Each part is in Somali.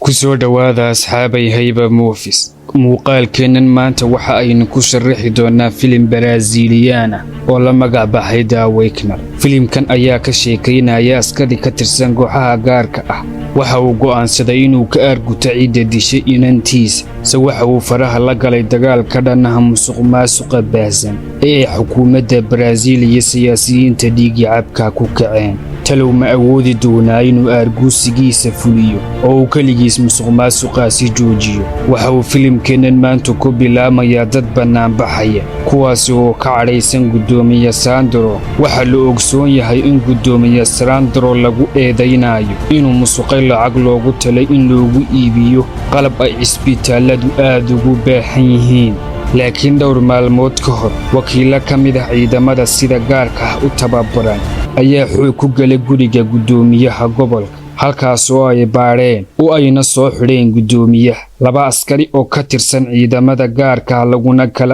kusoo dhawaada asxaabay Hayba Movies. muuqaalkeennan maanta waxa aynu ku sharaxi doonaa filim Brazilian ah oo la magac baxay The Awakener. filimkan ayaa ka sheekaynaya askari ka tirsan kooxaha gaarka ah. waxa uu go'aansaday inuu ka arguto ciidda dishay inantiisa, se waxa uu faraha la galay dagaal ka dhanaha musuqmaasuqa baahsan ee ay xukuumadda Brazil iyo siyaasiyiinta dhiigii cabka ku kaceen. talow ma awoodi doonaa inuu argusigiisa fuliyo oo uu kaligiis musuqmaasuqaasi joojiyo. waxa uu filimkeennan maanta ku bilaamayaa dad bannaanbaxaya kuwaasi oo ka cadhaysan guddoomiye Sandro. waxaa la ogsoon yahay in guddoomiye Sandro lagu eedaynayo inuu musuqay lacag loogu talay in loogu iibiyo qalab ay cisbitaaladu aad ugu baahan yihiin. laakiin dhowr maalmood ka hor wakiilo ka mid ah ciidamada sida gaarka ah u tababaran ayaa xoog ku galay guriga guddoomiyaha gobolka, halkaas oo ay baadheen oo ayna soo xidheen guddoomiyaha. laba askari oo ka tirsan ciidamada gaarka ah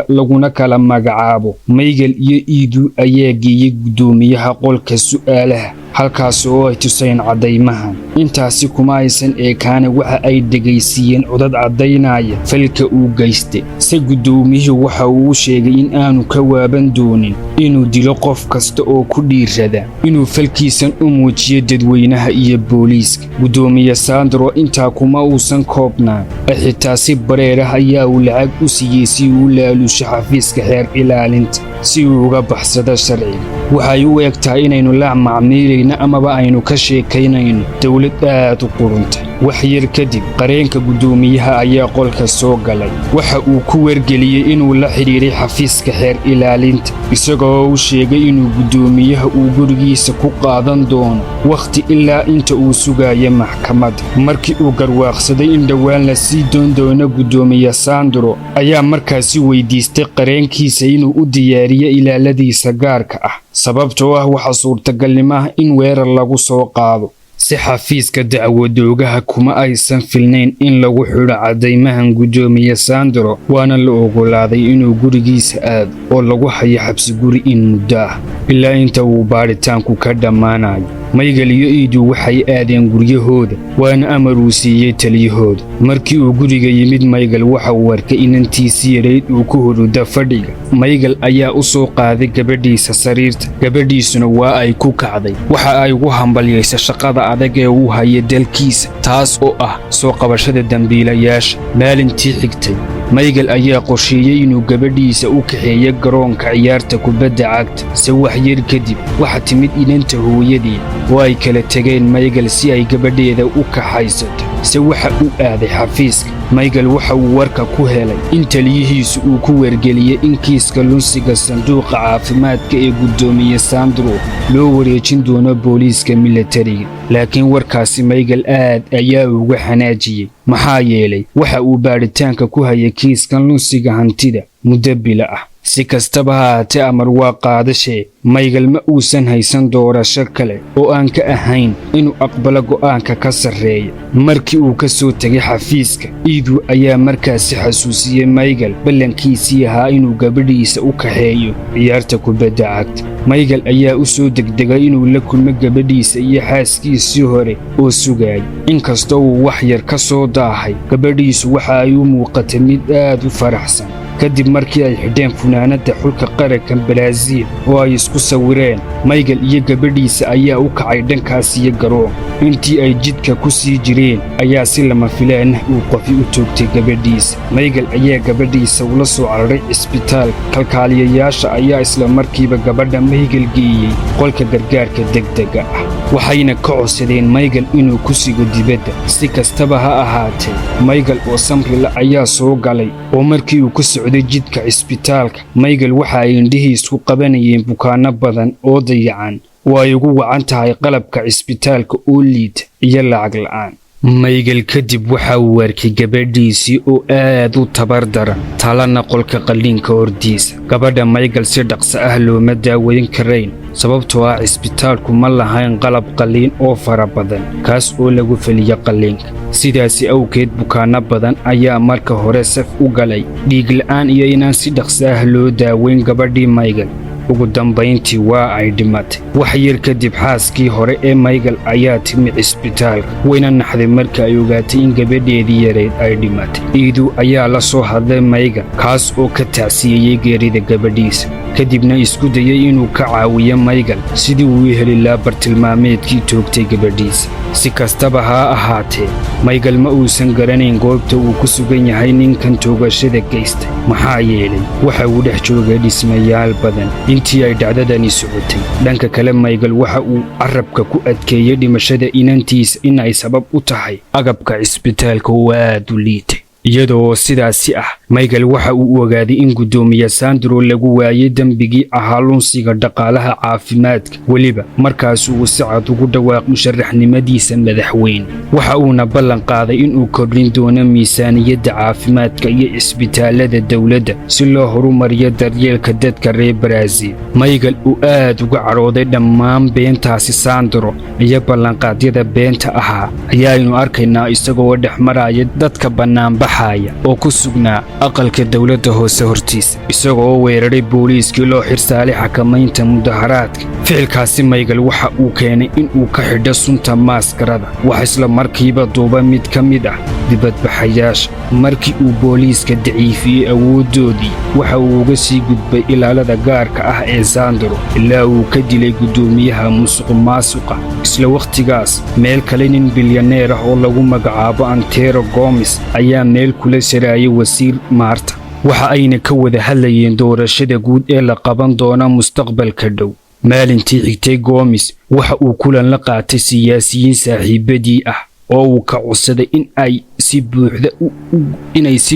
laguna kala magacaabo Miguel iyo Idu ayaa geeyay guddoomiyaha qolka su'aalaha, halkaas oo ay tuseen caddaymahan. intaasi kuma aysan eekaane waxa ay dhegaysiiyeen codad caddaynaya falka uu geystay. se guddoomiyuhu waxa uu sheegay in aanu ka waaban doonin inuu dilo qof kasta oo ku dhiirrada inuu falkiisan u muujiyo dadweynaha iyo booliiska. guddoomiye Sandro intaa kuma uusan koobnaan, xitaa si bareer ah ayaa uu lacag u siiyey si uu laalusho xafiiska xeer ilaalinta si uu uga baxsado sharciga. waxay u egtahay inaynu la macmiilayno amaba aynu ka sheekaynayno dowlad aad u quruntay. wax yar kadib qareenka guddoomiyaha ayaa qolka soo galay. waxa uu ku wargeliyey inuu la xidhiiray xafiiska xeer ilaalinta, isagoo u sheegay inuu guddoomiyaha uu gurigiisa ku qaadan doono wakhti ilaa inta uu sugayo maxkamadda. markii uu garwaaqsaday in dhowaan la sii doon doono guddoomiye Sandro ayaa markaasi weydiistay qareenkiisa inuu u diyaariyo ilaaladiisa gaarka ah, sababtoo ah waxa suurtagalnimo ah in weerar lagu soo qaado. si xafiiska dacwadoogaha kuma aysan filnayn in lagu xidho caddaymahan guddoomiye Sandro, waana la ogolaaday inuu gurigiisa aado oo lagu hayo xabsi guri in muddo ah ilaa inta uu baadhitaanku ka dhammaanayo. Miguel iyo Idu waxay aadeen guryahooda, waana amar uu siiyey taliyahooda. markii uu guriga yimid Miguel waxa uu arkay inantiisii yareyd uu ku hurdo fadhiga. Miguel ayaa u soo qaaday gabadhiisa sariirta, gabadhiisuna waa ay ku kacday. waxa ay ugu hambalyaysay shaqada adag ee uu hayay dalkiisa, taas oo ah soo qabashada dambiilayaasha. maalintii xigtay Miguel ayaa qorsheeyey inuu gabadhiisa u kaxeeyo garoonka ciyaarta kubadda cagta. se wax yar kadib waxa timid inanta hooyadii oo ay kala tegeen Miguel si ay gabadheeda u kaxaysato. se waxa uu aaday xafiiska. Miguel waxa uu warka ku helay in taliyihiisu uu ku wargeliyey in kiiska lunsiga sanduuqa caafimaadka ee guddoomiye Sandro loo wareejin doono booliiska militariga. laakiin warkaasi Miguel aad ayaa uga xanaajiyey, maxaa yeelay waxa uu baadhitaanka ku hayay kiiskan lunsiga hantida muddo bilo ah. si kastaba ha ahaatee amar waa qaadashee Miguel ma uusan haysan doorasho kale oo aan ka ahayn inuu aqbalo go'aanka ka sarreeya. markii uu ka soo tegay xafiiska, Idu ayaa markaasi xasuusiyey Miguel ballankiisii ahaa inuu gabadhiisa u kaxeeyo ciyaarta kubadda cagta. Miguel ayaa u soo degdegay inuu la kulmo gabadhiisa iyo xaaskiisii hore oo sugayay. inkastoo uu wax yar ka soo daahay, gabadhiisu waxa ay u muuqatay mid aad u faraxsan. kadib markii ay xidheen funaanadda xulka qaranka Brazil oo ay isku sawireen, Miguel iyo gabadhiisa ayaa u kacay dhankaas iyo garoon. intii ay jidka ku sii jireen ayaa si lama filaan ah uu qofi u toogtay gabadhiisa. Miguel ayaa gabadhiisa ula soo cararay cisbitaalka. kalkaaliyayaasha ayaa isla markiiba gabadha Miguel geeyey qolka gargaarka degdega ah, waxayna ka codsadeen Miguel inuu ku sigo dibadda. si kastaba ha ahaatee, Miguel oo samrila ayaa soo galay oo markii uu ku socday jidka cisbitaalka, Miguel waxa ay indhihiisu qabanayeen bukaanno badan oo dayacan oo ay ugu wacan tahay qalabka cisbitaalka oo liita iyo lacag la'aan. Miguel kadib waxa uu arkay gabadhiisii oo aad u tabar daran, talana qolka qalliinka hortiisa. gabadha Miguel si dhaqso ah looma daaweyn karayn, sababtoo ah cisbitaalku ma lahayn qalab qalliin oo fara badan kaas oo lagu fuliyo qalliinka. sidaasi awgeed bukaanno badan ayaa marka hore saf u galay dhiig la'aan iyo inaan si dhaqso ah loo daaweyn gabadhii Miguel. ugu dambayntii waa ay dhimatay. wax yar kadib xaaskii hore ee Michael ayaa timi cisbitaalka, wayna naxday markii ay ogaatay in gabadheedii yareed ay dhimatay. Iidu ayaa la soo hadlay Michael, kaas oo ka tacsiyeeyey geerida gabadhiisa, kadibna isku dayay inuu ka caawiyo Michael sidii uu u heli lahaa bartilmaameedkii toogtay gabadhiisa. si kastaba ha ahaatee, Michael ma uusan garanayn goobta uu ku sugan yahay ninkan toogashada geystay, maxaa yeelay waxa uu dhex joogay dhismayaal badan intii ay dhacdadani socotay. dhanka kale, Michael waxa uu carabka ku adkeeyey dhimashada inantiisa in ay sabab u tahay agabka cisbitaalka oo aad u liitay. iyadoo sidaasi ah, Michael waxa uu ogaaday in gudoomiye Sandro lagu waayay dambigii ahaa lunsiga dhaqaalaha caafimaadka, weliba markaas uu si cad ugu dhawaaq musharaxnimadiisa madaxweyne. waxa uuna ballan qaaday inuu kordhin doono miisaaniyadda caafimaadka iyo cisbitaalada dowladda si loo horumariyo daryeelka dadka reer Brazil. Michael uu aad uga cadhooday dhammaan beentaasi Sandro iyo ballanqaadyada beenta ahaa, ayaanu arkaynaa isagoo dhex maraya dadka bannaanbaxaya oo ku sugnaa aqalka dawladda hoose hortiisa, isagoo weeraray booliiskii loo xirsaalay xakamaynta mudaharaadka. ficilkaasi Michael waxa uu keenay in uu ka xidho sunta maaskarada, wax isla markiiba duuba mid ka mid ah dibadbaxayaasha. markii uu booliiska daciifiyey awooddoodii, waxa uu uga sii gudbay ilaalada gaarka ah ee Sandro ilaa uu ka dilay gudoomiyaha musuqmaasuqa. isla wakhtigaas, meel kale nin bilyaneer ah oo lagu magacaabo Antero Gomes ayaa meel kula shiraayay wasiir Marta, waxa ayna ka wada hadlayeen doorashada guud ee la qaban doona mustaqbalka dhow. maalintii xigtay, Gomes waxa uu kulan la qaatay siyaasiyiin saaxiibadii ah oo uu ka codsaday in ay si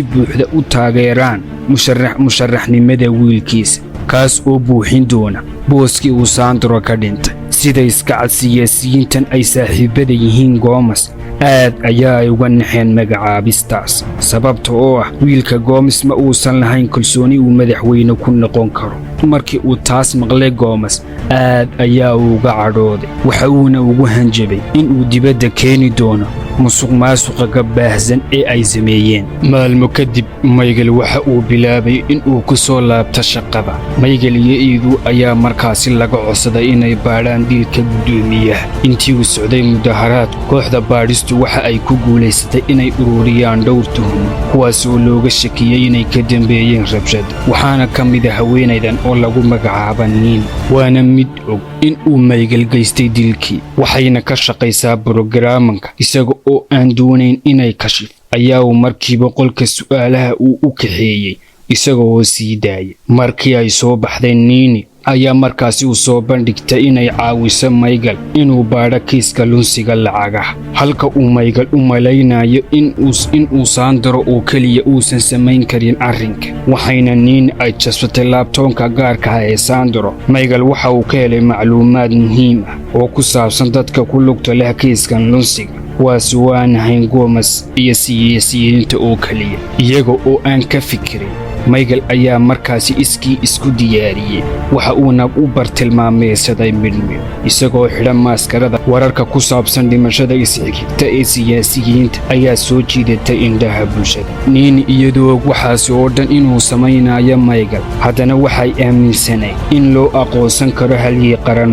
buuxda u taageeraan musharaxnimada wiilkiisa, kaas oo buuxin doona booskii uu Sandro ka dhintay. sida iska cad, siyaasiyiintan ay saaxiibada yihiin Gomes aad ayaa ay uga naxeen magacaabistaas, sababta oo ah wiilka Gomes ma uusan lahayn kalsooni uu madaxweyne ku noqon karo. markii uu taas maqlay, Gomes aad ayaa uga cadhooday, waxa uuna ugu hanjabay in uu dibadda keeni doono musuqmaasuqa baahsan ee ay sameeyeen. maalmo kadib, Michael waxa uu bilaabay in uu ku soo laabto shaqada. Michael iyo Iidu ayaa markaasi laga codsaday inay baadhaan dilka gudoomiyaha. intii uu socday mudaharaadku, kooxda baadhistu waxa ay ku guulaysatay inay ururiyaan dhowr tuhmo, kuwaas oo looga shakiyey inay ka dambeeyeen rabshada. waxaana ka mid ah haweenaydan oo lagu magacaaba Nini, waana mid og in uu Michael geystay dilkii, waxayna ka shaqaysaa brogaraamka. isaga oo aan doonayn inay kashif, ayaa uu markiiba qolka su'aalaha uu u kaxeeyey isagoo sii daayay. markii ay soo baxday, Nini ayaa markaasi u soo bandhigtay inay caawiso Michael inuu baadho kiiska lunsiga lacagaha, halka uu Michael u malaynayo in uu Sandro oo keliya uusan samayn karin arrinka. waxayna Nini ay jasbatay laabtoonka gaarka ah ee Sandro. Michael waxa uu ka helay macluumaad muhiim ah oo ku saabsan dadka ku lugta leh kiiskan lunsiga, kuwaas oo aan ahayn Gomes iyo siyaasiyiinta oo keliya. iyaga oo aan ka fikirin, Michael ayaa markaasi iskii isku diyaariyey, waxa uuna u bartilmaameedsaday midmid, isagoo xidhan maaskarada. wararka ku saabsan dhimashada isxigta ee siyaasiyiinta ayaa soo jiidatay indhaha bulshada. Nini iyadoo waxaasi oo dhan inuu samaynayo Michael, haddana waxay aaminsanayd in loo aqoonsan karo halyey qaran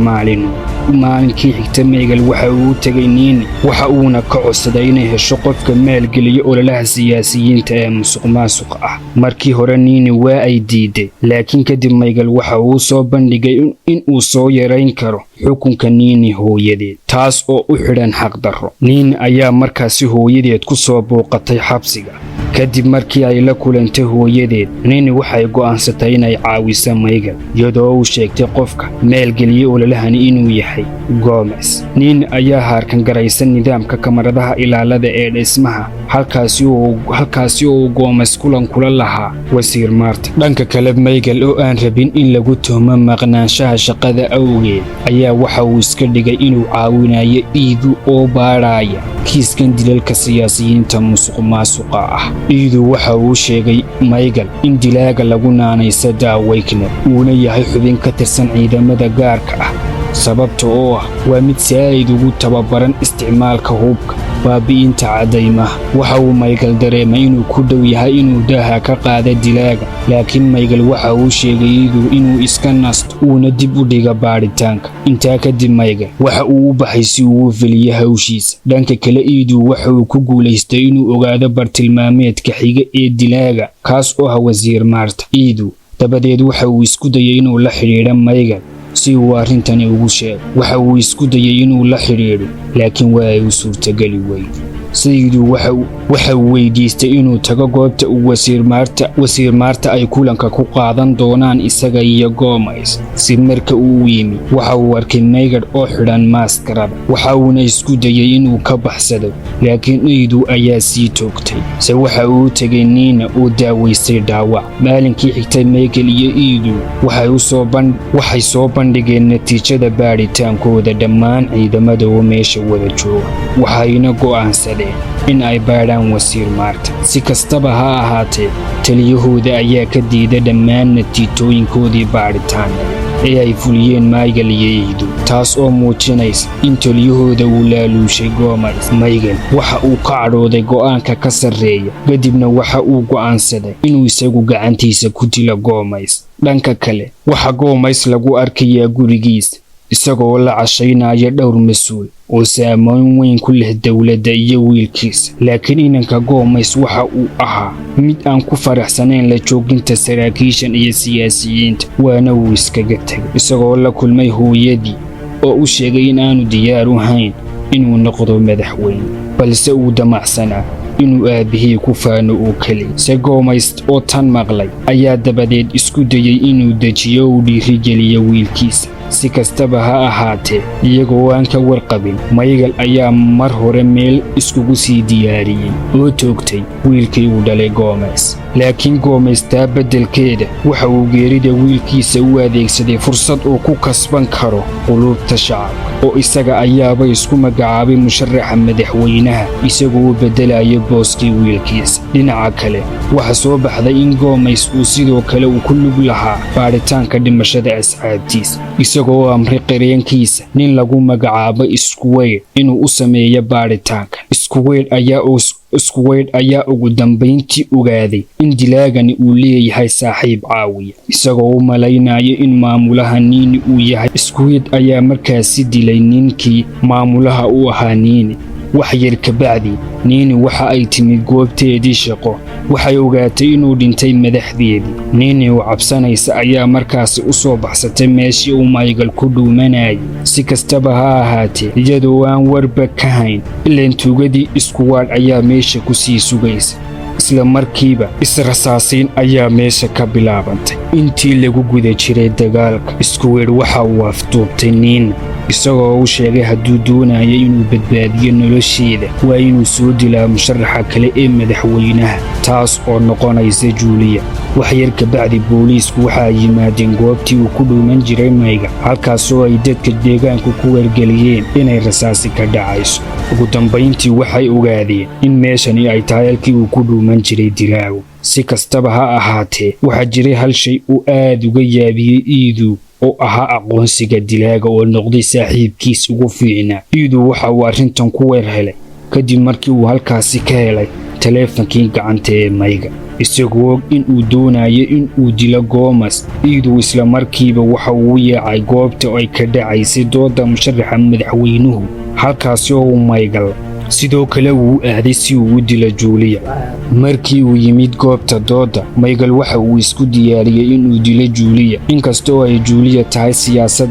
maalinkii xigta, Michael waxa uu u tegay Nini, waxa uuna ka codsaday inay hesho qofka maalgeliya ololaha siyaasiyiinta ee musuqmaasuqa ah. markii hore Nini waa ay diiday, laakiin kadib Michael waxa uu soo bandhigay in uu soo yarayn karo xukunka Nini hooyadeed, taas oo u xidhan xaqdarro. Nini ayaa markaasi hooyadeed ku soo booqatay xabsiga. kadib markii ay la kulantay hooyadeed, Nini waxay go'aansatay inay caawiso Michael, iyadoo uu sheegtay qofka maalgeliyey ololahani inuu yahay Gomes. Nini ayaa harkan garaysan nidaamka kamaradaha ilaalada ee dhismaha, halkaasi oo Gomes kulan kula lahaa wasiir Marta. dhanka kale, Michael oo aan rabin in lagu tuhmo maqnaanshaha shaqada awgeed, ayaa waxa uu iska dhigay inuu caawinayo Iidu oo baadhaya kiiskan dilalka siyaasiyiinta musuqmaasuqa ah. Iidu waxa uu sheegay Michael in dilaaga lagu naanayso Wakener uuna yahay xubin ka tirsan ciidamada gaarka ah, sababta oo ah waa mid saa'id ugu tababaran isticmaalka hubka. baabi'inta caddaymaha. waxa uu Michael dareemay inuu ku dhow yahay inuu daaha ka qaado dilaaga, laakiin Michael waxa uu sheegay Idu inuu iska nasto uuna dib u dhiga baaritaanka. intaa kadib Michael waxa uu u baxay si uu u fuliyo hawshiisa. dhanka kale Idu waxa uu ku guulaystay inuu ogaado bartilmaameedka xiga ee dilaaga, kaas oo ah Wasiir Marta. Idu dabadeed waxa uu isku dayay inuu la xiriiro Michael si uu arrintani ugu sheego. waxa uu isku dayay inuu la xiriiro, laakiin waa ay u suurtageli weyday. Idu waxa uu weydiistay inuu tago goobta uu Wasiir Marta ay kulanka ku qaadan doonaan isaga iyo Gomez. si marka uu yimi waxa uu arkay Michael oo xidhan maskarada, waxa uuna isku dayay inuu ka baxsado, laakiin Idu ayaa sii toogtay. waxa uu tagay Nina oo daaweystay dhaawac. maalinkii xigtay Michael iyo Idu waxay soo bandhigeen natiijada baaritaankooda dhammaan ciidamada oo meesha wada jooga, waxayna go'aansadeen in ay baadhaan Wasiir Marta. si kastaba ha ahaatee, taliyahooda ayaa ka diiday dhammaan natiijooyinkoodii baaritaanada ee ay fuliyeen Michael iyo Idu, taas oo muujinaysa in taliyahooda uu laaluushay Gomez. Michael waxa uu ka cadhooday go'aanka ka sarreeya, kadibna waxa uu go'aansaday inuu isagu gacantiisa ku dilo Gomez. dhanka kale waxa Gomez lagu arkayaa gurigiisa isagoo la cashaynaya dhowr mas'uul oo saameyn weyn ku leh dawladda iyo wiilkiisa. laakiin inanka Gomez waxa uu ahaa mid aan ku faraxsanayn la jooginta saraakiishan iyo siyaasiyiinta, waana uu iskaga tegay isagoo la kulmay hooyadii oo u sheegay in aanu diyaar u hayn inuu noqdo madaxweyne, balse uu damacsanaa inuu aabihii ku faano oo keliya. Gomez oo tan maqlay ayaa dabadeed isku dayay inuu dejiyo oo dhiirigeliyo wiilkiisa. si kastaba ha ahaatee, iyagoo aan ka warqabin, Michael ayaa mar hore meel iskugu sii diyaariyey oo toogtay wiilkii uu dhalay Gomez. laakiin Gomez taa beddelkeeda waxa uu geerida wiilkiisa u adeegsaday fursad uu ku kasban karo qulubta shacabka, oo isaga ayaaba isku magacaabay musharaxa madaxweynaha isagoo beddelaya booskii wiilkiisa. dhinaca kale waxa soo baxday in Gomez uu sidoo kale ku lug lahaa baaritaanka dhimashada asxaabtiisa, isagoo amray qareenkiisa nin lagu magacaabo Square inuu u sameeyo baaritaanka. Square ayaa ugu dambeyntii ogaaday in dilaagani uu leeyahay saaxiib caawiya, isagoo u malaynayo in maamulaha Nini uu yahay. Square ayaa markaasi dilay ninkii maamulaha u ahaa Nini. wax yar ka bacdi, Nini waxa ay timid goobteedii shaqo. waxay ogaatay inuu dhintay madaxdeedii. Nini oo cabsanaysa ayaa markaasi u soo baxsatay meeshii uu Michael ku dhuumanayay. si kastaba ha ahaatee, iyadoo aan warba ka hayn, ileen tuugadii Square ayaa meesha ku sii sugaysa. isla markiiba israsaasiin ayaa meesha ka bilaabantay. intii lagu guda jiray dagaalka, Square waxa uu afduubtay Nina, isagoo u sheegay hadduu doonayo inuu badbaadiyo nolosheeda waa inuu soo dilaa musharaxa kale ee madaxweynaha, taas oo noqonaysa Julia. wax yar ka bacdi, booliisku waxa ay yimaadeen goobtii uu ku dhuuman jiray Michael, halkaasoo ay dadka deegaanku ku wargeliyeen inay rasaasi ka dhacayso. ugu dambeyntii waxay ogaadeen in meeshani ay tahay halkii uu ku dhuuman jiray dilaagu. si kastaba ha ahaatee, waxaa jiray hal shay uu aad uga yaabiyey Idu oo ahaa aqoonsiga dilaaga oo noqday saaxiibkiis ugu fiicnaa. Idu waxa uu arrintan ku weer helay kadib markii uu halkaasi ka helay taleefankii gacanta ee Michael, isagoo in uu doonayo in uu dilo Gomez. Idu isla markiiba waxa uu yaacay goobta ay ka dhacaysay dooda musharaxa madaxweynuhu, halkaasi oo Michael sidoo kale uu aaday si uu u dilo Julia. markii uu yimid goobta dooda, Michael waxa uu isku diyaariyay inuu dilo Julia, inkastoo ay Julia tahay siyaasad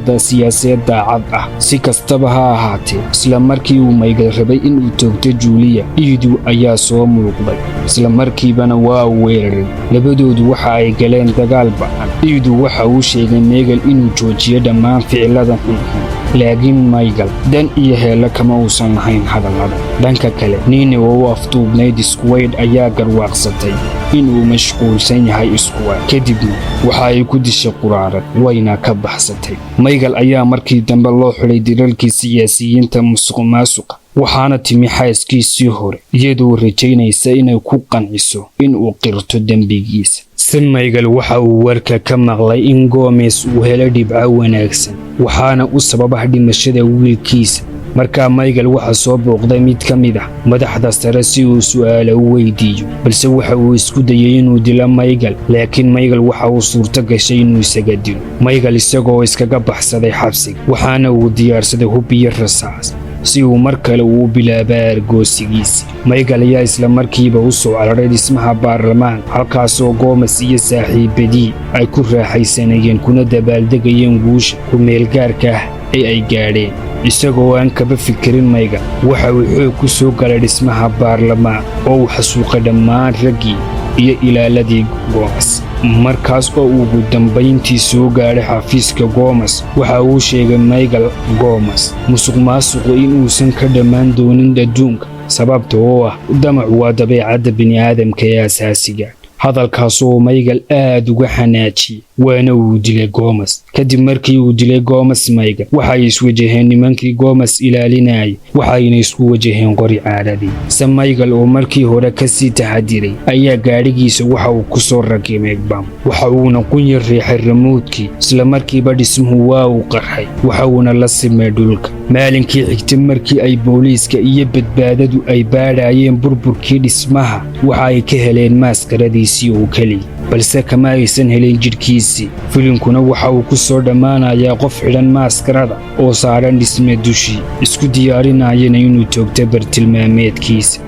daacad ah. si kastaba ha ahaatee, isla markii uu Michael rabay inuu toogto Julia, Idu ayaa soo muuqday, isla markiibana waa uu weeraray. labadoodu waxa ay galeen dagaal ba'an. Idu waxa uu sheegay Michael inuu joojiyo dhammaan ficiladan xunxun, laakiin Michael dan iyo heelo kama uusan lahayn hadallada. dhanka kale, Nini oo u afduubnayd Square ayaa garwaaqsatay inuu mashquulsan yahay Square, kadibna waxa ay ku dishay quraarad wayna ka baxsatay. Michael ayaa markii dambe loo xidhay dilalkii siyaasiyiinta musuqmaasuqa, waxaana timi xaaskiisii hore iyadoo rajaynaysa inay ku qanciso inuu qirto dembigiisa. Michael waxa uu warka ka maqlay in Gomez uu helay dhibco wanaagsan, waxaana u sababa dhimashada wiilkiisa markaa Michael waxa soo booqday mid ka mid ah madaxda sare si uu su'aalo u weydiiyo, balse waxa uu isku dayay inuu dilo Michael, laakiin Michael waxa uu suurto gashay inuu isaga dilo. Michael isagoo iskaga baxsaday xabsiga, waxaana uu diyaarsaday hub iyo rasaas si uu mar kale u bilaabo argoosigiisa. Michael ayaa isla markiiba u soo cararay dhismaha baarlamaanka, halkaasoo Gomez iyo saaxiibadii ay ku raaxaysanayeen kuna dabaaldegayeen guusha ku meelgaarka ah ee ay gaadheen. isagoo aan kaba fikirin Michael waxa uu xoog ku soo galay dhismaha baarlamaanka oo uu xasuuqay dhammaan raggii iyo ilaaladii Gomez. markaas oo uu ugu dambayntii soo gaadhay xafiiska Gomez, waxa uu sheegay Michael Gomez musuqmaasuqu in uusan ka dhammaan doonin adduunka, sababtoo ah damacu waa dabeecadda bini'aadamka ee asaasiga. hadalkaas oo Michael aad uga xanaajiyay, waana uu dilay Gomez. kadib markii uu dilay Gomez, Michael waxay iswajaheen nimankii Gomez ilaalinayay, waxayna isku wajaheen qori caaradii. Michael oo markii hore ka sii taxadiray ayaa gaadhigiisa waxa uu ku soo rakibay bam, waxa uuna ku riixay remote-kii, isla markiiba dhismuhu waa uu qarxay, waxa uuna la simay dhulka. maalinkii xigtay markii ay booliiska iyo badbaadadu ay baadhayeen burburkii dhismaha, waxa ay ka heleen maaskaradii oo kaliya, balse kama aysan helin jidhkiisii. filimkuna waxa uu ku soo dhammaanayaa qof xidhan maaskarada oo saaran dhisme dushii, isku diyaarinayana inuu toogto bartilmaameedkiisa.